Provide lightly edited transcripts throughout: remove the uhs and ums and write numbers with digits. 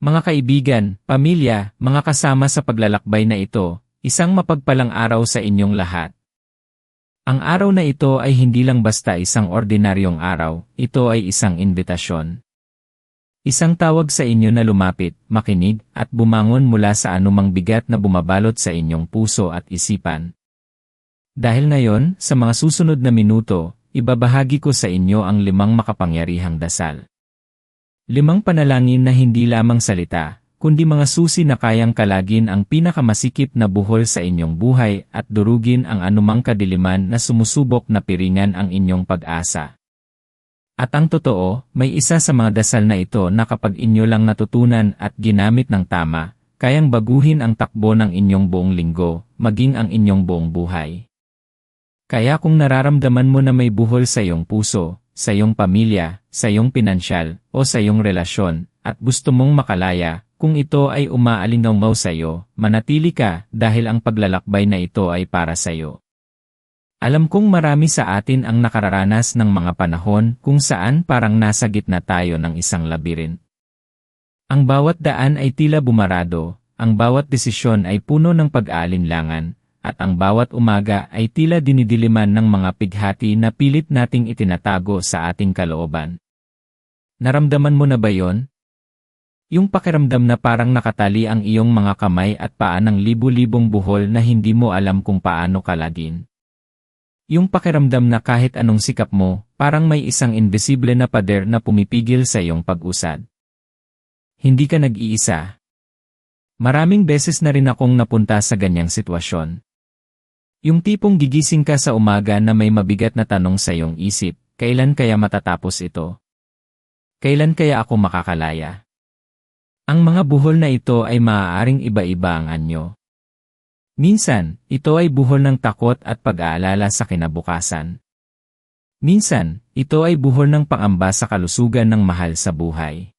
Mga kaibigan, pamilya, mga kasama sa paglalakbay na ito, isang mapagpalang araw sa inyong lahat. Ang araw na ito ay hindi lang basta isang ordinaryong araw, ito ay isang imbitasyon. Isang tawag sa inyo na lumapit, makinig, at bumangon mula sa anumang bigat na bumabalot sa inyong puso at isipan. Dahil ngayon, sa mga susunod na minuto, ibabahagi ko sa inyo ang 5 makapangyarihang dasal. 5 panalangin na hindi lamang salita, kundi mga susi na kayang kalagin ang pinakamasikip na buhol sa inyong buhay at durugin ang anumang kadiliman na sumusubok na piringan ang inyong pag-asa. At ang totoo, may isa sa mga dasal na ito na kapag inyo lang natutunan at ginamit ng tama, kayang baguhin ang takbo ng inyong buong linggo, maging ang inyong buong buhay. Kaya kung nararamdaman mo na may buhol sa iyong puso, sa iyong pamilya, sa iyong pinansyal, o sa iyong relasyon, at gusto mong makalaya, kung ito ay umaalingaw sa iyo, manatili ka dahil ang paglalakbay na ito ay para sa iyo. Alam kong marami sa atin ang nakararanas ng mga panahon kung saan parang nasa gitna tayo ng isang labirin. Ang bawat daan ay tila bumarado, ang bawat desisyon ay puno ng pag-aalinlangan, at ang bawat umaga ay tila dinidiliman ng mga pighati na pilit nating itinatago sa ating kalooban. Naramdaman mo na ba yon? Yung pakiramdam na parang nakatali ang iyong mga kamay at paa ng libu-libong buhol na hindi mo alam kung paano kalagin. Yung pakiramdam na kahit anong sikap mo, parang may isang invisible na pader na pumipigil sa iyong pag-usad. Hindi ka nag-iisa. Maraming beses na rin akong napunta sa ganyang sitwasyon. Yung tipong gigising ka sa umaga na may mabigat na tanong sa iyong isip, kailan kaya matatapos ito? Kailan kaya ako makakalaya? Ang mga buhol na ito ay maaaring iba-iba ang anyo. Minsan, ito ay buhol ng takot at pag-aalala sa kinabukasan. Minsan, ito ay buhol ng pangamba sa kalusugan ng mahal sa buhay.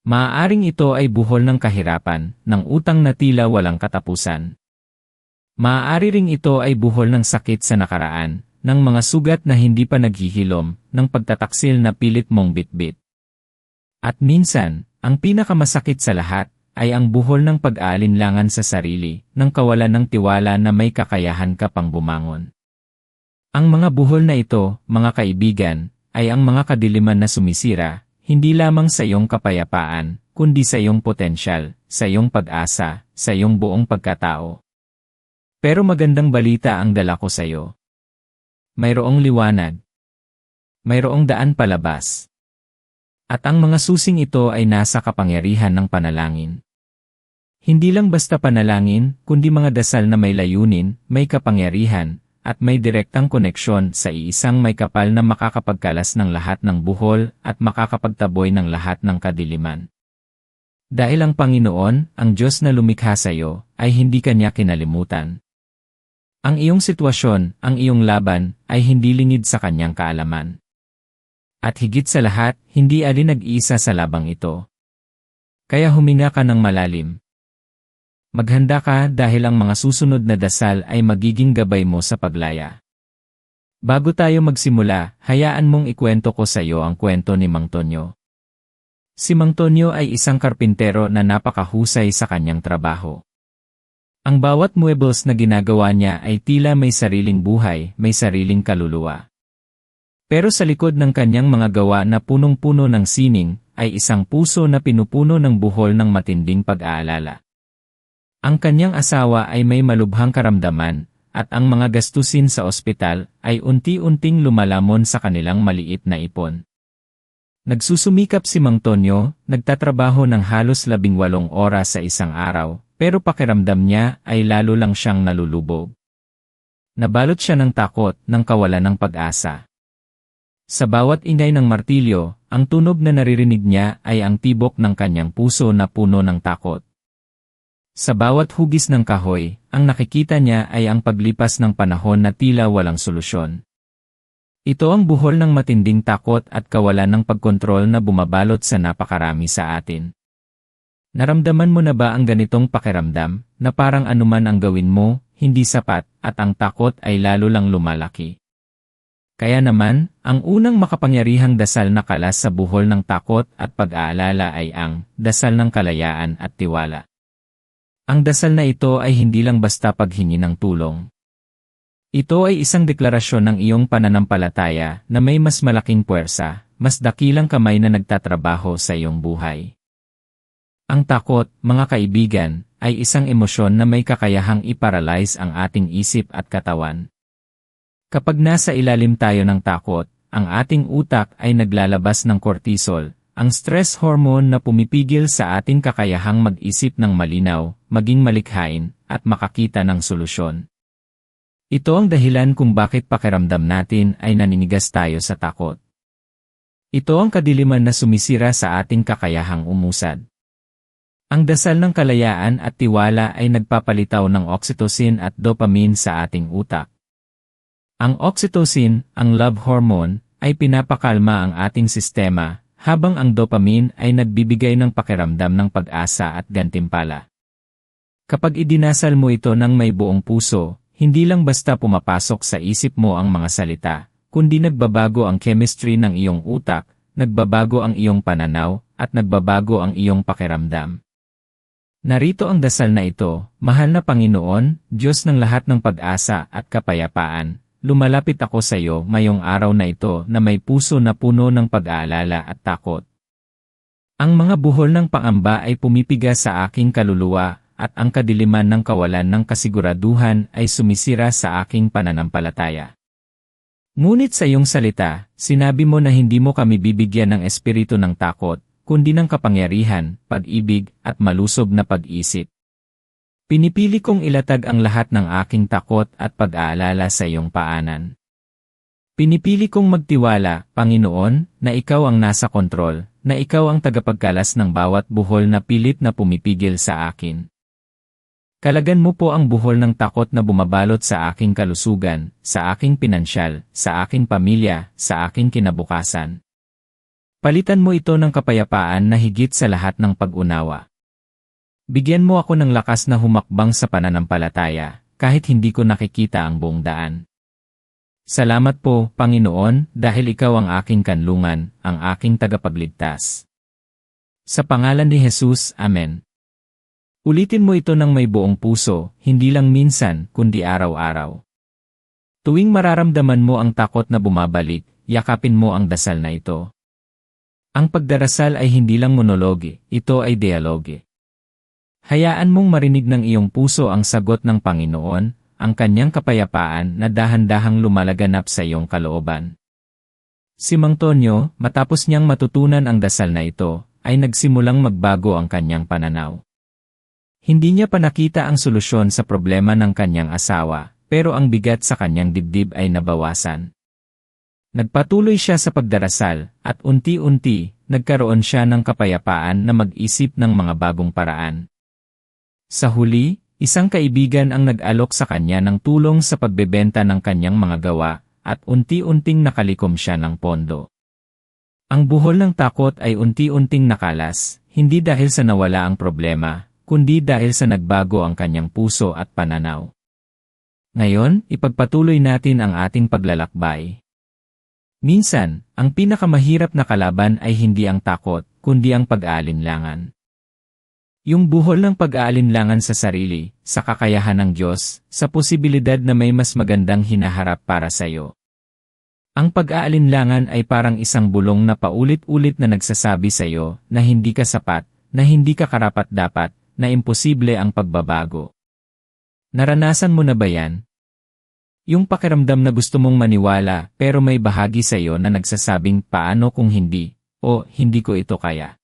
Maaaring ito ay buhol ng kahirapan, ng utang na tila walang katapusan. Maaari ring ito ay buhol ng sakit sa nakaraan, ng mga sugat na hindi pa naghihilom, ng pagtataksil na pilit mong bitbit. At minsan, ang pinakamasakit sa lahat, ay ang buhol ng pag-aalinlangan sa sarili, ng kawalan ng tiwala na may kakayahan ka pang bumangon. Ang mga buhol na ito, mga kaibigan, ay ang mga kadiliman na sumisira, hindi lamang sa iyong kapayapaan, kundi sa iyong potensyal, sa iyong pag-asa, sa iyong buong pagkatao. Pero magandang balita ang dala ko sa iyo. Mayroong liwanag. Mayroong daan palabas. At ang mga susing ito ay nasa kapangyarihan ng panalangin. Hindi lang basta panalangin, kundi mga dasal na may layunin, may kapangyarihan, at may direktang koneksyon sa iisang may kapal na makakapagkalas ng lahat ng buhol at makakapagtaboy ng lahat ng kadiliman. Dahil ang Panginoon, ang Diyos na lumikha sa iyo, ay hindi kanya kinalimutan. Ang iyong sitwasyon, ang iyong laban, ay hindi lingid sa kanyang kaalaman. At higit sa lahat, hindi alin nag-iisa sa labang ito. Kaya huminga ka ng malalim. Maghanda ka dahil ang mga susunod na dasal ay magiging gabay mo sa paglaya. Bago tayo magsimula, hayaan mong ikwento ko sa iyo ang kwento ni Mang Tonyo. Si Mang Tonyo ay isang karpintero na napakahusay sa kanyang trabaho. Ang bawat muebles na ginagawa niya ay tila may sariling buhay, may sariling kaluluwa. Pero sa likod ng kanyang mga gawa na punong-puno ng sining, ay isang puso na pinupuno ng buhol ng matinding pag-aalala. Ang kanyang asawa ay may malubhang karamdaman, at ang mga gastusin sa ospital ay unti-unting lumalamon sa kanilang maliit na ipon. Nagsusumikap si Mang Tonyo, nagtatrabaho ng halos 18 oras sa isang araw, pero pakiramdam niya ay lalo lang siyang nalulubog. Nabalot siya ng takot, ng kawalan ng pag-asa. Sa bawat ingay ng martilyo, ang tunog na naririnig niya ay ang tibok ng kanyang puso na puno ng takot. Sa bawat hugis ng kahoy, ang nakikita niya ay ang paglipas ng panahon na tila walang solusyon. Ito ang buhol ng matinding takot at kawalan ng pagkontrol na bumabalot sa napakarami sa atin. Naramdaman mo na ba ang ganitong pakiramdam, na parang anuman ang gawin mo, hindi sapat, at ang takot ay lalo lang lumalaki? Kaya naman, ang unang makapangyarihang dasal na kalas sa buhol ng takot at pag-aalala ay ang dasal ng kalayaan at tiwala. Ang dasal na ito ay hindi lang basta paghingi ng tulong. Ito ay isang deklarasyon ng iyong pananampalataya na may mas malaking puwersa, mas dakilang kamay na nagtatrabaho sa iyong buhay. Ang takot, mga kaibigan, ay isang emosyon na may kakayahang i-paralyze ang ating isip at katawan. Kapag nasa ilalim tayo ng takot, ang ating utak ay naglalabas ng cortisol, ang stress hormone na pumipigil sa ating kakayahang mag-isip ng malinaw, maging malikhain, at makakita ng solusyon. Ito ang dahilan kung bakit pakiramdam natin ay naninigas tayo sa takot. Ito ang kadiliman na sumisira sa ating kakayahang umusad. Ang dasal ng kalayaan at tiwala ay nagpapalitaw ng oxytocin at dopamine sa ating utak. Ang oxytocin, ang love hormone, ay pinapakalma ang ating sistema, habang ang dopamine ay nagbibigay ng pakiramdam ng pag-asa at gantimpala. Kapag idinasal mo ito ng may buong puso, hindi lang basta pumapasok sa isip mo ang mga salita, kundi nagbabago ang chemistry ng iyong utak, nagbabago ang iyong pananaw, at nagbabago ang iyong pakiramdam. Narito ang dasal na ito, Mahal na Panginoon, Diyos ng lahat ng pag-asa at kapayapaan, lumalapit ako sa iyo ngayong araw na ito na may puso na puno ng pag-aalala at takot. Ang mga buhol ng pangamba ay pumipiga sa aking kaluluwa, at ang kadiliman ng kawalan ng kasiguraduhan ay sumisira sa aking pananampalataya. Ngunit sa iyong salita, sinabi mo na hindi mo kami bibigyan ng espiritu ng takot, kundi ng kapangyarihan, pag-ibig, at malusog na pag-isip. Pinipili kong ilatag ang lahat ng aking takot at pag-aalala sa iyong paanan. Pinipili kong magtiwala, Panginoon, na ikaw ang nasa kontrol, na ikaw ang tagapagkalas ng bawat buhol na pilit na pumipigil sa akin. Kalagan mo po ang buhol ng takot na bumabalot sa aking kalusugan, sa aking pinansyal, sa aking pamilya, sa aking kinabukasan. Palitan mo ito ng kapayapaan na higit sa lahat ng pag-unawa. Bigyan mo ako ng lakas na humakbang sa pananampalataya, kahit hindi ko nakikita ang buong daan. Salamat po, Panginoon, dahil ikaw ang aking kanlungan, ang aking tagapagligtas. Sa pangalan ni Jesus, Amen. Ulitin mo ito ng may buong puso, hindi lang minsan, kundi araw-araw. Tuwing mararamdaman mo ang takot na bumabalik, yakapin mo ang dasal na ito. Ang pagdarasal ay hindi lang monologe, ito ay dialoge. Hayaan mong marinig ng iyong puso ang sagot ng Panginoon, ang kanyang kapayapaan na dahan-dahang lumalaganap sa iyong kalooban. Si Mang Tonyo, matapos niyang matutunan ang dasal na ito, ay nagsimulang magbago ang kanyang pananaw. Hindi niya pa nakita ang solusyon sa problema ng kanyang asawa, pero ang bigat sa kanyang dibdib ay nabawasan. Nagpatuloy siya sa pagdarasal, at unti-unti, nagkaroon siya ng kapayapaan na mag-isip ng mga bagong paraan. Sa huli, isang kaibigan ang nag-alok sa kanya ng tulong sa pagbebenta ng kanyang mga gawa, at unti-unting nakalikom siya ng pondo. Ang buhol ng takot ay unti-unting nakalas, hindi dahil sa nawala ang problema, kundi dahil sa nagbago ang kanyang puso at pananaw. Ngayon, ipagpatuloy natin ang ating paglalakbay. Minsan, ang pinakamahirap na kalaban ay hindi ang takot, kundi ang pag-aalinlangan. Yung buhol ng pag-aalinlangan sa sarili, sa kakayahan ng Diyos, sa posibilidad na may mas magandang hinaharap para sa iyo. Ang pag-aalinlangan ay parang isang bulong na paulit-ulit na nagsasabi sa iyo na hindi ka sapat, na hindi ka karapat-dapat, na imposible ang pagbabago. Naranasan mo na ba yan? Yung pakiramdam na gusto mong maniwala pero may bahagi sa iyo na nagsasabing paano kung hindi, o hindi ko ito kaya.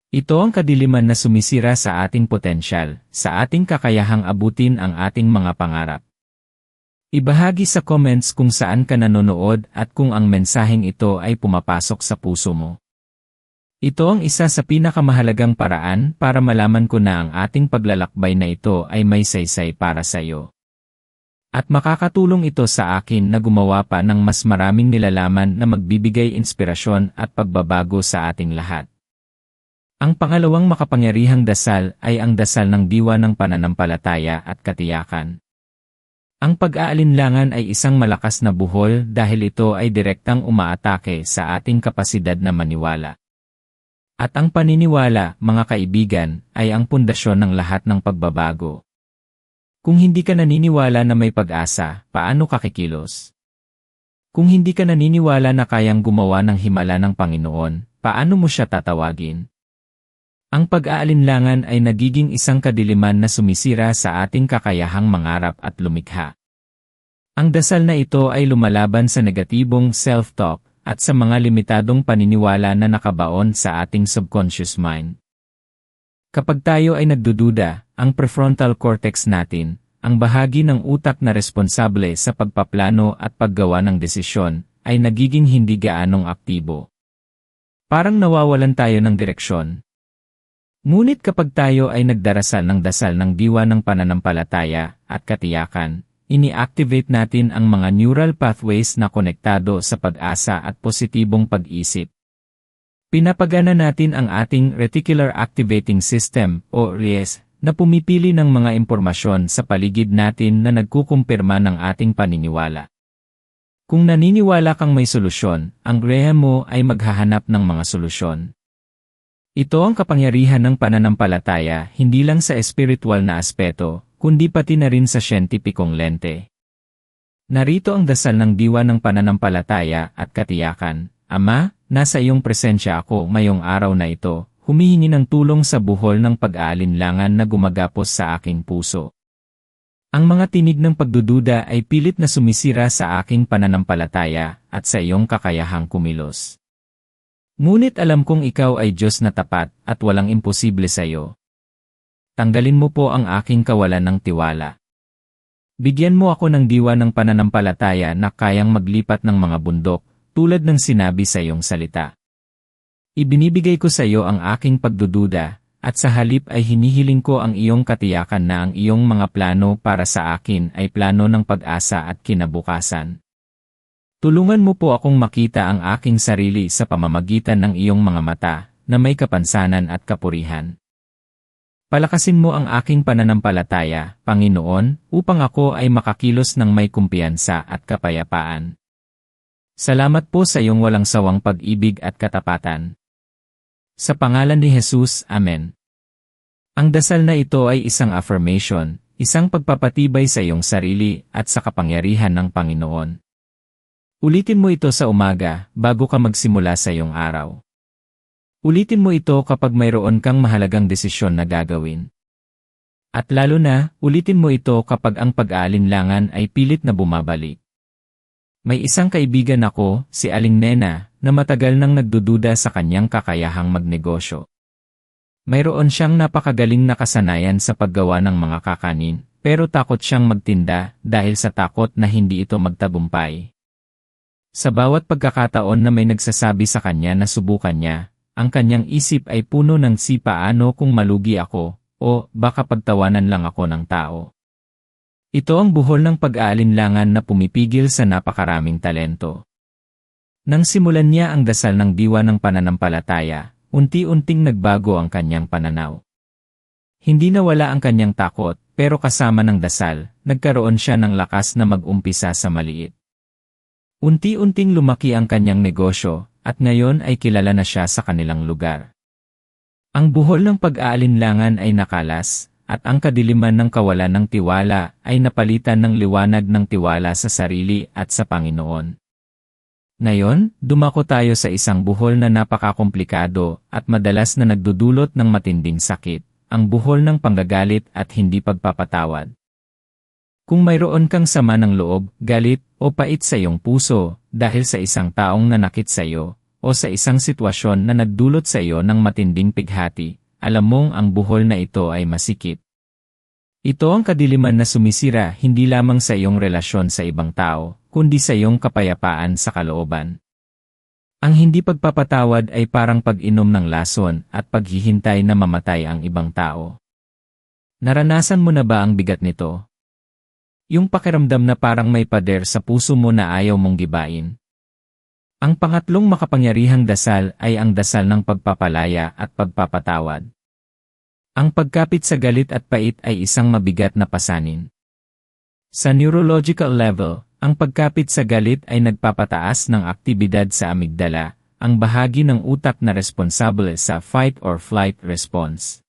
Ito ang kadiliman na sumisira sa ating potensyal, sa ating kakayahang abutin ang ating mga pangarap. Ibahagi sa comments kung saan ka nanonood at kung ang mensaheng ito ay pumapasok sa puso mo. Ito ang isa sa pinakamahalagang paraan para malaman ko na ang ating paglalakbay na ito ay may saysay para sa iyo. At makakatulong ito sa akin na gumawa pa ng mas maraming nilalaman na magbibigay inspirasyon at pagbabago sa ating lahat. Ang pangalawang makapangyarihang dasal ay ang dasal ng diwa ng pananampalataya at katiyakan. Ang pag-aalinlangan ay isang malakas na buhol dahil ito ay direktang umaatake sa ating kapasidad na maniwala. At ang paniniwala, mga kaibigan, ay ang pundasyon ng lahat ng pagbabago. Kung hindi ka naniniwala na may pag-asa, paano ka kikilos? Kung hindi ka naniniwala na kayang gumawa ng himala ng Panginoon, paano mo siya tatawagin? Ang pag-aalinlangan ay nagiging isang kadiliman na sumisira sa ating kakayahang mangarap at lumikha. Ang dasal na ito ay lumalaban sa negatibong self-talk at sa mga limitadong paniniwala na nakabaon sa ating subconscious mind. Kapag tayo ay nagdududa, ang prefrontal cortex natin, ang bahagi ng utak na responsable sa pagpaplano at paggawa ng desisyon, ay nagiging hindi gaanong aktibo. Parang nawawalan tayo ng direksyon. Ngunit kapag tayo ay nagdarasal ng dasal ng diwa ng pananampalataya at katiyakan, ini-activate natin ang mga neural pathways na konektado sa pag-asa at positibong pag-isip. Pinapagana natin ang ating Reticular Activating System o RAS na pumipili ng mga impormasyon sa paligid natin na nagkukumpirma ng ating paniniwala. Kung naniniwala kang may solusyon, ang RAS mo ay maghahanap ng mga solusyon. Ito ang kapangyarihan ng pananampalataya hindi lang sa espiritual na aspeto, kundi pati na rin sa siyentipikong lente. Narito ang dasal ng diwa ng pananampalataya at katiyakan. Ama, nasa iyong presensya ako ngayong araw na ito, humihingi ng tulong sa buhol ng pag-aalinlangan na gumagapos sa aking puso. Ang mga tinig ng pagdududa ay pilit na sumisira sa aking pananampalataya at sa iyong kakayahang kumilos. Ngunit alam kong ikaw ay Diyos na tapat at walang imposible sa iyo. Tanggalin mo po ang aking kawalan ng tiwala. Bigyan mo ako ng diwa ng pananampalataya na kayang maglipat ng mga bundok, tulad ng sinabi sa iyong salita. Ibinibigay ko sa iyo ang aking pagdududa, at sa halip ay hinihiling ko ang iyong katiyakan na ang iyong mga plano para sa akin ay plano ng pag-asa at kinabukasan. Tulungan mo po akong makita ang aking sarili sa pamamagitan ng iyong mga mata, na may kapansanan at kapurihan. Palakasin mo ang aking pananampalataya, Panginoon, upang ako ay makakilos ng may kumpiyansa at kapayapaan. Salamat po sa iyong walang sawang pag-ibig at katapatan. Sa pangalan ni Jesus, Amen. Ang dasal na ito ay isang affirmation, isang pagpapatibay sa iyong sarili at sa kapangyarihan ng Panginoon. Ulitin mo ito sa umaga, bago ka magsimula sa iyong araw. Ulitin mo ito kapag mayroon kang mahalagang desisyon na gagawin. At lalo na, ulitin mo ito kapag ang pag-aalinlangan ay pilit na bumabalik. May isang kaibigan ako, si Aling Nena, na matagal nang nagdududa sa kanyang kakayahang magnegosyo. Mayroon siyang napakagaling na kasanayan sa paggawa ng mga kakanin, pero takot siyang magtinda dahil sa takot na hindi ito magtagumpay. Sa bawat pagkakataon na may nagsasabi sa kanya na subukan niya, ang kanyang isip ay puno ng paano kung malugi ako, o baka pagtawanan lang ako ng tao. Ito ang buhol ng pag-aalinlangan na pumipigil sa napakaraming talento. Nang simulan niya ang dasal ng diwa ng pananampalataya, unti-unting nagbago ang kanyang pananaw. Hindi nawala ang kanyang takot, pero kasama ng dasal, nagkaroon siya ng lakas na mag-umpisa sa maliit. Unti-unting lumaki ang kanyang negosyo, at ngayon ay kilala na siya sa kanilang lugar. Ang buhol ng pag-aalinlangan ay nakalas, at ang kadiliman ng kawalan ng tiwala ay napalitan ng liwanag ng tiwala sa sarili at sa Panginoon. Ngayon, dumako tayo sa isang buhol na napakakomplikado at madalas na nagdudulot ng matinding sakit, ang buhol ng panggagalit at hindi pagpapatawad. Kung mayroon kang sama ng loob, galit, o pait sa iyong puso, dahil sa isang taong nanakit sa iyo, o sa isang sitwasyon na nagdulot sa iyo ng matinding pighati, alam mong ang buhol na ito ay masikip. Ito ang kadiliman na sumisira hindi lamang sa iyong relasyon sa ibang tao, kundi sa iyong kapayapaan sa kalooban. Ang hindi pagpapatawad ay parang pag-inom ng lason at paghihintay na mamatay ang ibang tao. Naranasan mo na ba ang bigat nito? Yung pakiramdam na parang may pader sa puso mo na ayaw mong gibain. Ang pangatlong makapangyarihang dasal ay ang dasal ng pagpapalaya at pagpapatawad. Ang pagkapit sa galit at pait ay isang mabigat na pasanin. Sa neurological level, ang pagkapit sa galit ay nagpapataas ng aktibidad sa amygdala, ang bahagi ng utak na responsable sa fight or flight response.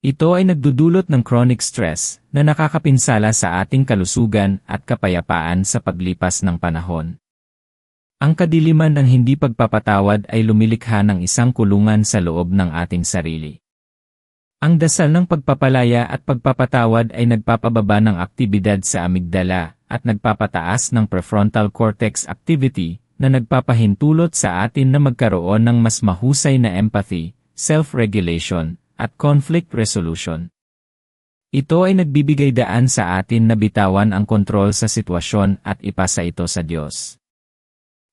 Ito ay nagdudulot ng chronic stress na nakakapinsala sa ating kalusugan at kapayapaan sa paglipas ng panahon. Ang kadiliman ng hindi pagpapatawad ay lumilikha ng isang kulungan sa loob ng ating sarili. Ang dasal ng pagpapalaya at pagpapatawad ay nagpapababa ng aktibidad sa amygdala at nagpapataas ng prefrontal cortex activity na nagpapahintulot sa atin na magkaroon ng mas mahusay na empathy, self-regulation, at conflict resolution. Ito ay nagbibigay daan sa atin na bitawan ang kontrol sa sitwasyon at ipasa ito sa Diyos.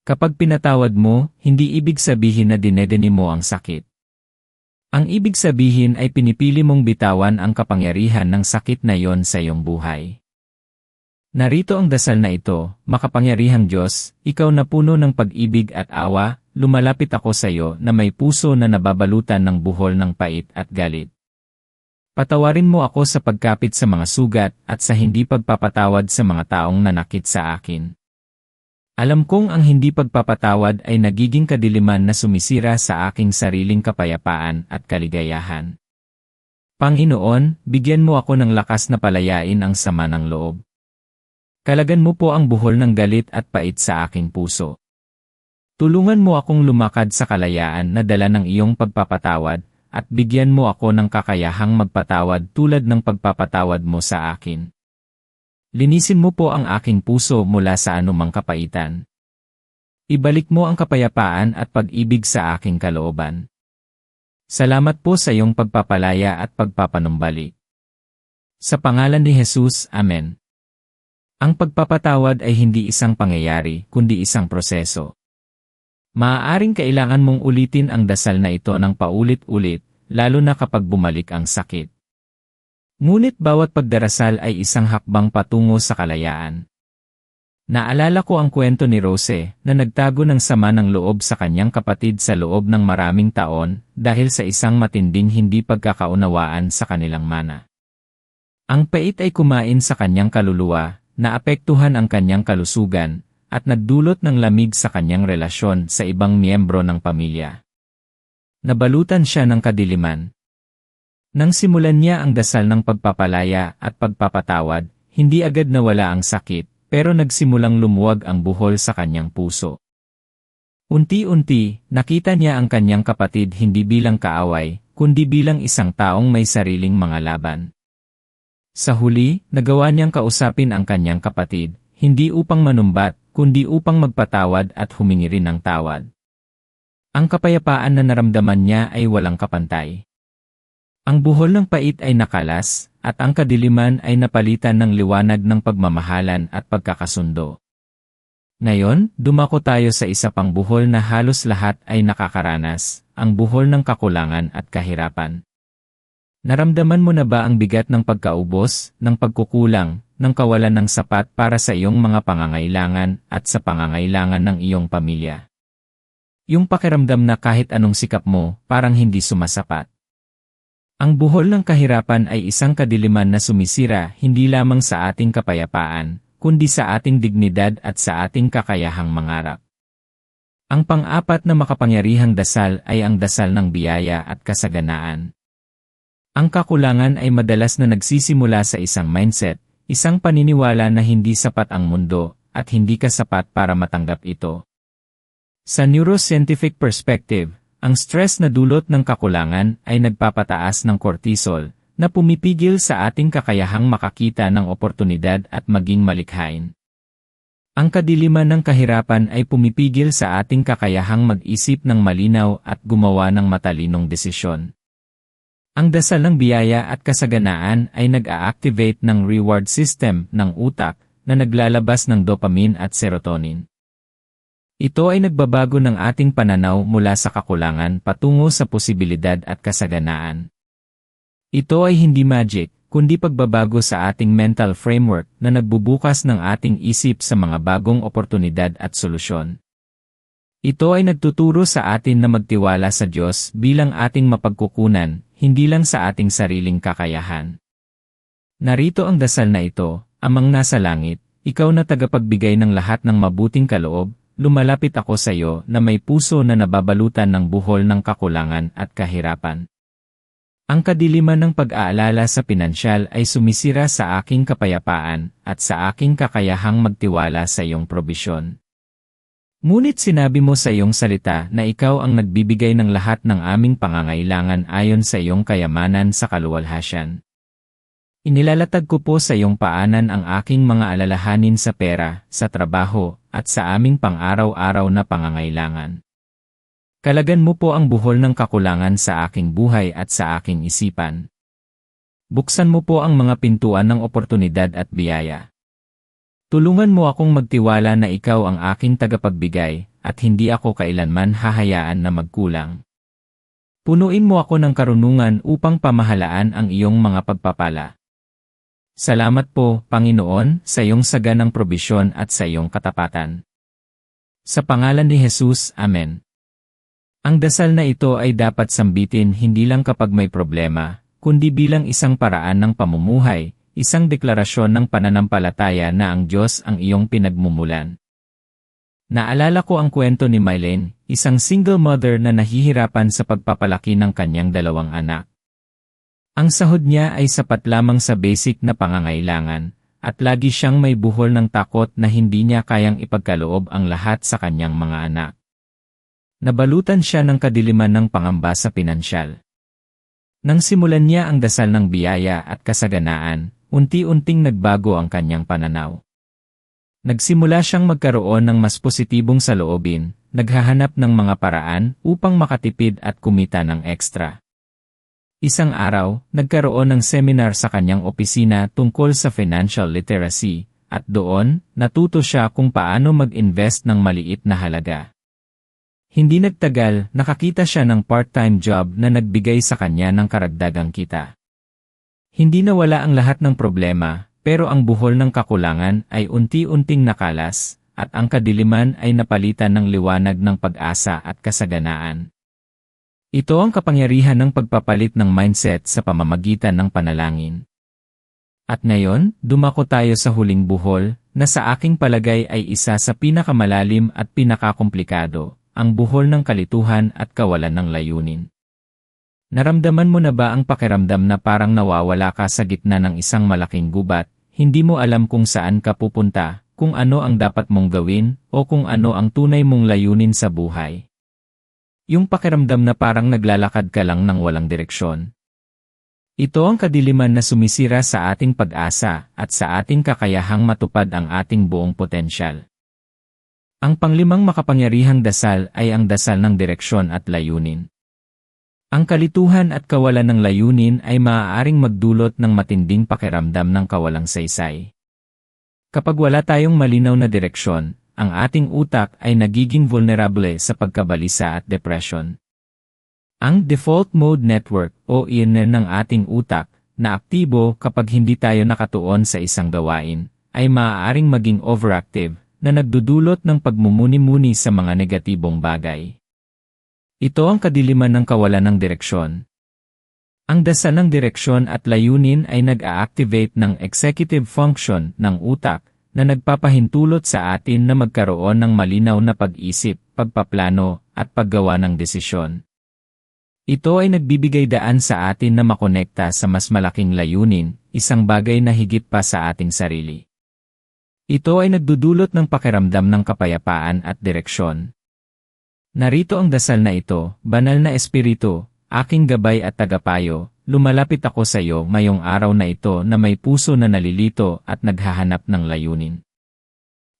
Kapag pinatawad mo, hindi ibig sabihin na dinedeni mo ang sakit. Ang ibig sabihin ay pinipili mong bitawan ang kapangyarihan ng sakit na yon sa iyong buhay. Narito ang dasal na ito, makapangyarihang Diyos, ikaw na puno ng pag-ibig at awa, lumalapit ako sa iyo na may puso na nababalutan ng buhol ng pait at galit. Patawarin mo ako sa pagkapit sa mga sugat at sa hindi pagpapatawad sa mga taong nanakit sa akin. Alam kong ang hindi pagpapatawad ay nagiging kadiliman na sumisira sa aking sariling kapayapaan at kaligayahan. Panginoon, bigyan mo ako ng lakas na palayain ang sama ng loob. Kalagan mo po ang buhol ng galit at pait sa aking puso. Tulungan mo akong lumakad sa kalayaan na dala ng iyong pagpapatawad at bigyan mo ako ng kakayahang magpatawad tulad ng pagpapatawad mo sa akin. Linisin mo po ang aking puso mula sa anumang kapaitan. Ibalik mo ang kapayapaan at pag-ibig sa aking kalooban. Salamat po sa iyong pagpapalaya at pagpapanumbalik. Sa pangalan ni Jesus, Amen. Ang pagpapatawad ay hindi isang pangyayari, kundi isang proseso. Maaaring kailangan mong ulitin ang dasal na ito ng paulit-ulit, lalo na kapag bumalik ang sakit. Ngunit bawat pagdarasal ay isang hakbang patungo sa kalayaan. Naalala ko ang kwento ni Rose na nagtago ng sama ng loob sa kanyang kapatid sa loob ng maraming taon dahil sa isang matinding hindi pagkakaunawaan sa kanilang mana. Ang pait ay kumain sa kanyang kaluluwa, naapektuhan ang kanyang kalusugan, at nagdulot ng lamig sa kanyang relasyon sa ibang miyembro ng pamilya. Nabalutan siya ng kadiliman. Nang simulan niya ang dasal ng pagpapalaya at pagpapatawad, hindi agad nawala ang sakit, pero nagsimulang lumuwag ang buhol sa kanyang puso. Unti-unti, nakita niya ang kanyang kapatid hindi bilang kaaway, kundi bilang isang taong may sariling mga laban. Sa huli, nagawa niyang kausapin ang kanyang kapatid, hindi upang manumbat, kundi upang magpatawad at humingi rin ng tawad. Ang kapayapaan na naramdaman niya ay walang kapantay. Ang buhol ng pait ay nakalas, at ang kadiliman ay napalitan ng liwanag ng pagmamahalan at pagkakasundo. Ngayon, dumako tayo sa isa pang buhol na halos lahat ay nakakaranas, ang buhol ng kakulangan at kahirapan. Naramdaman mo na ba ang bigat ng pagkaubos, ng pagkukulang, ng kawalan ng sapat para sa iyong mga pangangailangan at sa pangangailangan ng iyong pamilya? Yung pakiramdam na kahit anong sikap mo, parang hindi sumasapat. Ang buhol ng kahirapan ay isang kadiliman na sumisira hindi lamang sa ating kapayapaan, kundi sa ating dignidad at sa ating kakayahang mangarap. Ang pang-apat na makapangyarihang dasal ay ang dasal ng biyaya at kasaganaan. Ang kakulangan ay madalas na nagsisimula sa isang mindset, isang paniniwala na hindi sapat ang mundo, at hindi ka sapat para matanggap ito. Sa neuroscientific perspective, ang stress na dulot ng kakulangan ay nagpapataas ng cortisol, na pumipigil sa ating kakayahang makakita ng oportunidad at maging malikhain. Ang kadiliman ng kahirapan ay pumipigil sa ating kakayahang mag-isip ng malinaw at gumawa ng matalinong desisyon. Ang dasal ng biyaya at kasaganaan ay nag-a-activate ng reward system ng utak na naglalabas ng dopamine at serotonin. Ito ay nagbabago ng ating pananaw mula sa kakulangan patungo sa posibilidad at kasaganaan. Ito ay hindi magic, kundi pagbabago sa ating mental framework na nagbubukas ng ating isip sa mga bagong oportunidad at solusyon. Ito ay nagtuturo sa atin na magtiwala sa Diyos bilang ating mapagkukunan, hindi lang sa ating sariling kakayahan. Narito ang dasal na ito, Amang nasa langit, ikaw na tagapagbigay ng lahat ng mabuting kaloob, lumalapit ako sa iyo na may puso na nababalutan ng buhol ng kakulangan at kahirapan. Ang kadiliman ng pag-aalala sa pinansyal ay sumisira sa aking kapayapaan at sa aking kakayahang magtiwala sa iyong probisyon. Ngunit sinabi mo sa iyong salita na ikaw ang nagbibigay ng lahat ng aming pangangailangan ayon sa iyong kayamanan sa kaluwalhasyan. Inilalatag ko po sa iyong paanan ang aking mga alalahanin sa pera, sa trabaho, at sa aming pang-araw-araw na pangangailangan. Kalagan mo po ang buhol ng kakulangan sa aking buhay at sa aking isipan. Buksan mo po ang mga pintuan ng oportunidad at biyaya. Tulungan mo akong magtiwala na ikaw ang aking tagapagbigay at hindi ako kailanman hahayaan na magkulang. Punuin mo ako ng karunungan upang pamahalaan ang iyong mga pagpapala. Salamat po, Panginoon, sa iyong saganang probisyon at sa iyong katapatan. Sa pangalan ni Jesus, Amen. Ang dasal na ito ay dapat sambitin hindi lang kapag may problema, kundi bilang isang paraan ng pamumuhay, isang deklarasyon ng pananampalataya na ang Diyos ang iyong pinagmumulan. Naalala ko ang kwento ni Mylene, isang single mother na nahihirapan sa pagpapalaki ng kanyang 2 anak. Ang sahod niya ay sapat lamang sa basic na pangangailangan, at lagi siyang may buhol ng takot na hindi niya kayang ipagkaloob ang lahat sa kanyang mga anak. Nabalutan siya ng kadiliman ng pangamba sa pinansyal. Nang simulan niya ang dasal ng biyaya at kasaganaan, unti-unting nagbago ang kanyang pananaw. Nagsimula siyang magkaroon ng mas positibong saloobin, naghahanap ng mga paraan upang makatipid at kumita ng ekstra. Isang araw, nagkaroon ng seminar sa kanyang opisina tungkol sa financial literacy, at doon, natuto siya kung paano mag-invest ng maliit na halaga. Hindi nagtagal, nakakita siya ng part-time job na nagbigay sa kanya ng karagdagang kita. Hindi nawala ang lahat ng problema, pero ang buhol ng kakulangan ay unti-unting nakalas, at ang kadiliman ay napalitan ng liwanag ng pag-asa at kasaganaan. Ito ang kapangyarihan ng pagpapalit ng mindset sa pamamagitan ng panalangin. At ngayon, dumako tayo sa huling buhol, na sa aking palagay ay isa sa pinakamalalim at pinakakomplikado, ang buhol ng kalituhan at kawalan ng layunin. Naramdaman mo na ba ang pakiramdam na parang nawawala ka sa gitna ng isang malaking gubat, hindi mo alam kung saan ka pupunta, kung ano ang dapat mong gawin, o kung ano ang tunay mong layunin sa buhay? Yung pakiramdam na parang naglalakad ka lang ng walang direksyon. Ito ang kadiliman na sumisira sa ating pag-asa at sa ating kakayahang matupad ang ating buong potensyal. Ang panglimang makapangyarihang dasal ay ang dasal ng direksyon at layunin. Ang kalituhan at kawalan ng layunin ay maaaring magdulot ng matinding pakiramdam ng kawalang saysay. Kapag wala tayong malinaw na direksyon, ang ating utak ay nagiging vulnerable sa pagkabalisa at depression. Ang default mode network o INN ng ating utak, na aktibo kapag hindi tayo nakatuon sa isang gawain, ay maaaring maging overactive, na nagdudulot ng pagmumuni-muni sa mga negatibong bagay. Ito ang kadiliman ng kawalan ng direksyon. Ang dasal ng direksyon at layunin ay nag-a-activate ng executive function ng utak, na nagpapahintulot sa atin na magkaroon ng malinaw na pag-isip, pagpaplano, at paggawa ng desisyon. Ito ay nagbibigay daan sa atin na makonekta sa mas malaking layunin, isang bagay na higit pa sa ating sarili. Ito ay nagdudulot ng pakiramdam ng kapayapaan at direksyon. Narito ang dasal na ito, Banal na Espiritu, aking gabay at tagapayo, lumalapit ako sa iyo ngayong araw na ito na may puso na nalilito at naghahanap ng layunin.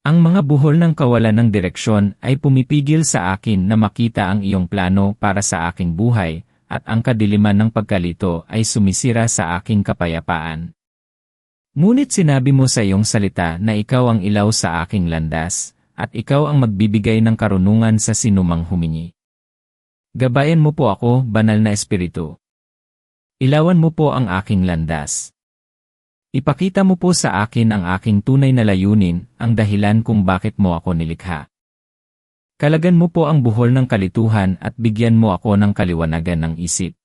Ang mga buhol ng kawalan ng direksyon ay pumipigil sa akin na makita ang iyong plano para sa aking buhay, at ang kadiliman ng pagkalito ay sumisira sa aking kapayapaan. Ngunit sinabi mo sa iyong salita na ikaw ang ilaw sa aking landas, at ikaw ang magbibigay ng karunungan sa sinumang humingi. Gabayan mo po ako, Banal na Espiritu. Ilawan mo po ang aking landas. Ipakita mo po sa akin ang aking tunay na layunin, ang dahilan kung bakit mo ako nilikha. Kalagan mo po ang buhol ng kalituhan at bigyan mo ako ng kaliwanagan ng isip.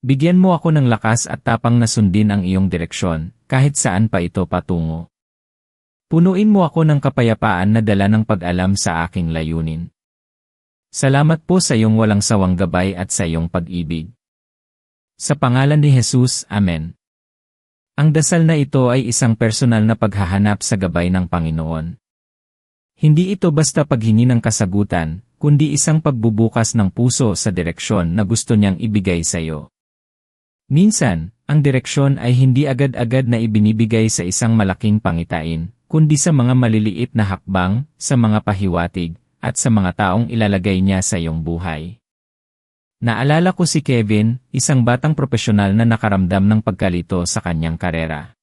Bigyan mo ako ng lakas at tapang na sundin ang iyong direksyon, kahit saan pa ito patungo. Punuin mo ako ng kapayapaan na dala ng pag-alam sa aking layunin. Salamat po sa iyong walang sawang gabay at sa iyong pag-ibig. Sa pangalan ni Jesus, Amen. Ang dasal na ito ay isang personal na paghahanap sa gabay ng Panginoon. Hindi ito basta paghingi ng kasagutan, kundi isang pagbubukas ng puso sa direksyon na gusto niyang ibigay sa iyo. Minsan, ang direksyon ay hindi agad-agad na ibinibigay sa isang malaking pangitain, kundi sa mga maliliit na hakbang, sa mga pahiwatig, at sa mga taong ilalagay niya sa iyong buhay. Naalala ko si Kevin, isang batang propesyonal na nakaramdam ng pagkalito sa kanyang karera.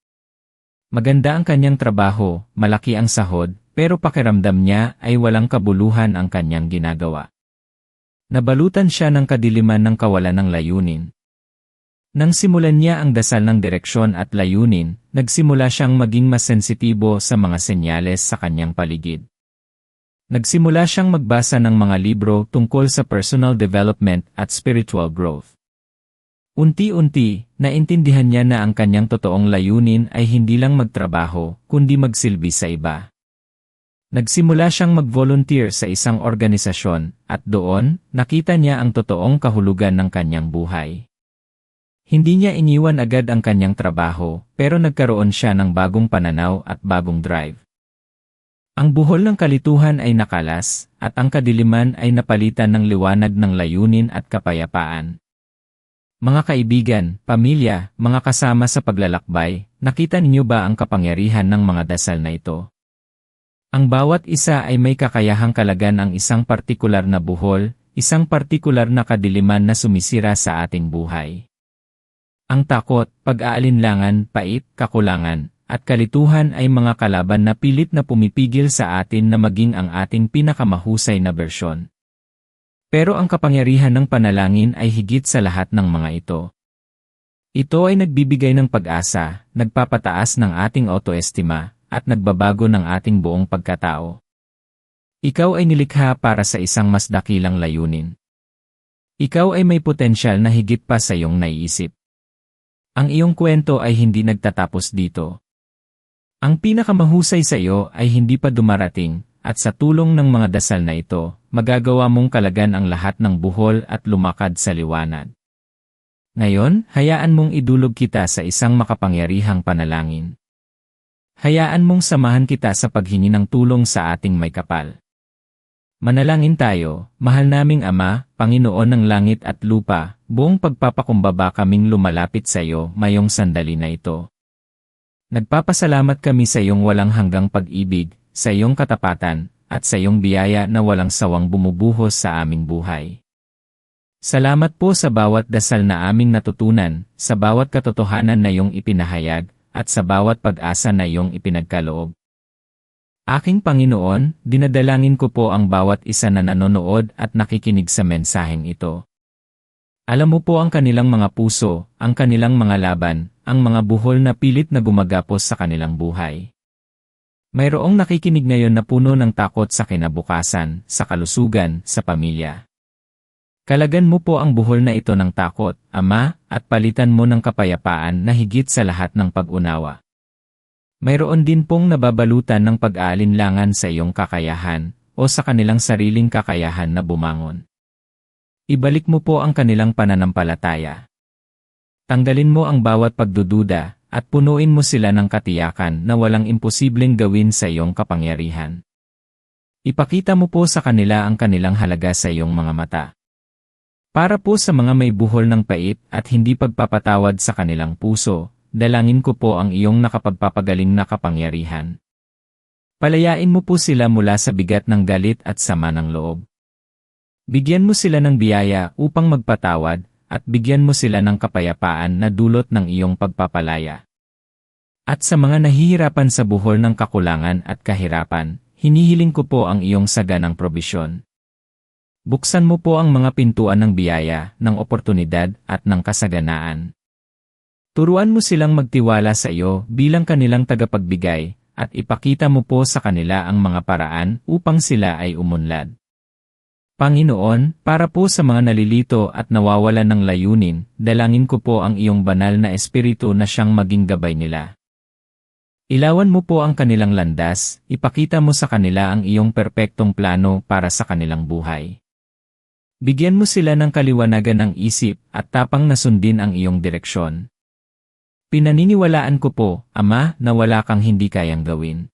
Maganda ang kanyang trabaho, malaki ang sahod, pero pakiramdam niya ay walang kabuluhan ang kanyang ginagawa. Nabalutan siya ng kadiliman ng kawalan ng layunin. Nang simulan niya ang dasal ng direksyon at layunin, nagsimula siyang maging mas sensitibo sa mga senyales sa kanyang paligid. Nagsimula siyang magbasa ng mga libro tungkol sa personal development at spiritual growth. Unti-unti, naintindihan niya na ang kanyang totoong layunin ay hindi lang magtrabaho, kundi magsilbi sa iba. Nagsimula siyang mag-volunteer sa isang organisasyon, at doon, nakita niya ang totoong kahulugan ng kanyang buhay. Hindi niya iniwan agad ang kanyang trabaho, pero nagkaroon siya ng bagong pananaw at bagong drive. Ang buhol ng kalituhan ay nakalas, at ang kadiliman ay napalitan ng liwanag ng layunin at kapayapaan. Mga kaibigan, pamilya, mga kasama sa paglalakbay, nakita ninyo ba ang kapangyarihan ng mga dasal na ito? Ang bawat isa ay may kakayahang kalagan ang isang partikular na buhol, isang partikular na kadiliman na sumisira sa ating buhay. Ang takot, pag-aalinlangan, pait, kakulangan, at kalituhan ay mga kalaban na pilit na pumipigil sa atin na maging ang ating pinakamahusay na bersyon. Pero ang kapangyarihan ng panalangin ay higit sa lahat ng mga ito. Ito ay nagbibigay ng pag-asa, nagpapataas ng ating autoestima, at nagbabago ng ating buong pagkatao. Ikaw ay nilikha para sa isang mas dakilang layunin. Ikaw ay may potensyal na higit pa sa iyong naiisip. Ang iyong kwento ay hindi nagtatapos dito. Ang pinakamahusay sa iyo ay hindi pa dumarating, at sa tulong ng mga dasal na ito, magagawa mong kalagan ang lahat ng buhol at lumakad sa liwanag. Ngayon, hayaan mong idulog kita sa isang makapangyarihang panalangin. Hayaan mong samahan kita sa paghingi ng tulong sa ating may kapal. Manalangin tayo, mahal naming Ama, Panginoon ng langit at lupa, buong pagpapakumbaba kaming lumalapit sa iyo mayong sandali na ito. Nagpapasalamat kami sa iyong walang hanggang pag-ibig, sa iyong katapatan, at sa iyong biyaya na walang sawang bumubuhos sa aming buhay. Salamat po sa bawat dasal na aming natutunan, sa bawat katotohanan na iyong ipinahayag, at sa bawat pag-asa na iyong ipinagkaloob. Aking Panginoon, dinadalangin ko po ang bawat isa na nanonood at nakikinig sa mensaheng ito. Alam mo po ang kanilang mga puso, ang kanilang mga laban, ang mga buhol na pilit na gumagapos sa kanilang buhay. Mayroong nakikinig ngayon na puno ng takot sa kinabukasan, sa kalusugan, sa pamilya. Kalagan mo po ang buhol na ito ng takot, Ama, at palitan mo ng kapayapaan na higit sa lahat ng pag-unawa. Mayroon din pong nababalutan ng pag-aalinlangan sa iyong kakayahan, o sa kanilang sariling kakayahan na bumangon. Ibalik mo po ang kanilang pananampalataya. Tanggalin mo ang bawat pagdududa, at punuin mo sila ng katiyakan na walang imposibleng gawin sa iyong kapangyarihan. Ipakita mo po sa kanila ang kanilang halaga sa iyong mga mata. Para po sa mga may buhol ng pait at hindi pagpapatawad sa kanilang puso, dalangin ko po ang iyong nakapagpapagaling na kapangyarihan. Palayain mo po sila mula sa bigat ng galit at sama ng loob. Bigyan mo sila ng biyaya upang magpatawad, at bigyan mo sila ng kapayapaan na dulot ng iyong pagpapalaya. At sa mga nahihirapan sa buhol ng kakulangan at kahirapan, hinihiling ko po ang iyong saganang probisyon. Buksan mo po ang mga pintuan ng biyaya, ng oportunidad, at ng kasaganaan. Turuan mo silang magtiwala sa iyo bilang kanilang tagapagbigay, at ipakita mo po sa kanila ang mga paraan upang sila ay umunlad. Panginoon, para po sa mga nalilito at nawawalan ng layunin, dalangin ko po ang iyong banal na espiritu na siyang maging gabay nila. Ilawan mo po ang kanilang landas, ipakita mo sa kanila ang iyong perpektong plano para sa kanilang buhay. Bigyan mo sila ng kaliwanagan ng isip at tapang na sundin ang iyong direksyon. Pinaniniwalaan ko po, Ama, na wala kang hindi kayang gawin.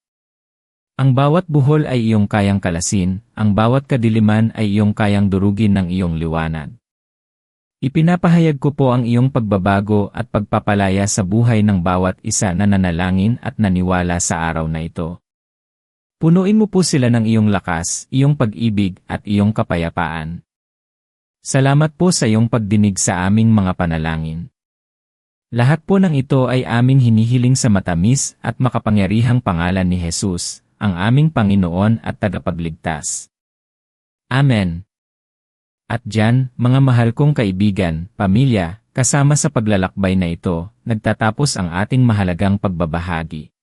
Ang bawat buhol ay iyong kayang kalasin, ang bawat kadiliman ay iyong kayang durugin ng iyong liwanag. Ipinapahayag ko po ang iyong pagbabago at pagpapalaya sa buhay ng bawat isa na nanalangin at naniwala sa araw na ito. Punuin mo po sila ng iyong lakas, iyong pag-ibig at iyong kapayapaan. Salamat po sa iyong pagdinig sa aming mga panalangin. Lahat po ng ito ay aming hinihiling sa matamis at makapangyarihang pangalan ni Jesus, ang aming Panginoon at Tagapagligtas. Amen. At diyan, mga mahal kong kaibigan, pamilya, kasama sa paglalakbay na ito, nagtatapos ang ating mahalagang pagbabahagi.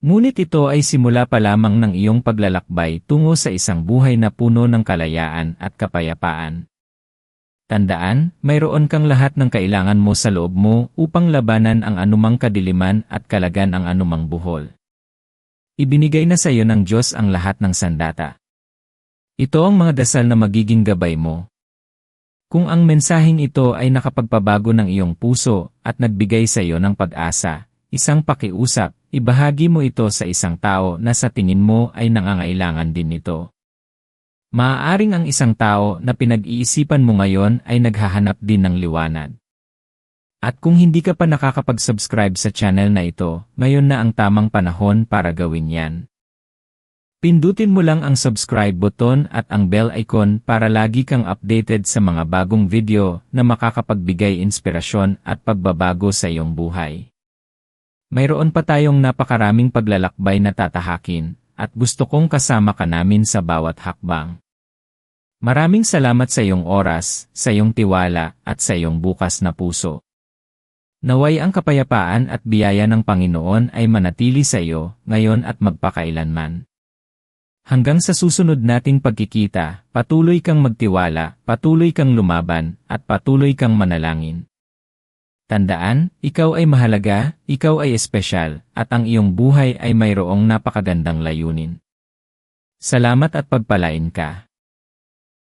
Ngunit ito ay simula pa lamang ng iyong paglalakbay tungo sa isang buhay na puno ng kalayaan at kapayapaan. Tandaan, mayroon kang lahat ng kailangan mo sa loob mo upang labanan ang anumang kadiliman at kalagan ang anumang buhol. Ibinigay na sa iyo ng Diyos ang lahat ng sandata. Ito ang mga dasal na magiging gabay mo. Kung ang mensaheng ito ay nakapagpabago ng iyong puso at nagbigay sa iyo ng pag-asa, isang pakiusap, ibahagi mo ito sa isang tao na sa tingin mo ay nangangailangan din nito. Maaaring ang isang tao na pinag-iisipan mo ngayon ay naghahanap din ng liwanag. At kung hindi ka pa nakakapag-subscribe sa channel na ito, ngayon na ang tamang panahon para gawin yan. Pindutin mo lang ang subscribe button at ang bell icon para lagi kang updated sa mga bagong video na makakapagbigay inspirasyon at pagbabago sa iyong buhay. Mayroon pa tayong napakaraming paglalakbay na tatahakin, at gusto kong kasama ka namin sa bawat hakbang. Maraming salamat sa iyong oras, sa iyong tiwala, at sa iyong bukas na puso. Naway ang kapayapaan at biyaya ng Panginoon ay manatili sa iyo, ngayon at magpakailanman. Hanggang sa susunod nating pagkikita, patuloy kang magtiwala, patuloy kang lumaban, at patuloy kang manalangin. Tandaan, ikaw ay mahalaga, ikaw ay espesyal, at ang iyong buhay ay mayroong napakagandang layunin. Salamat at pagpalain ka.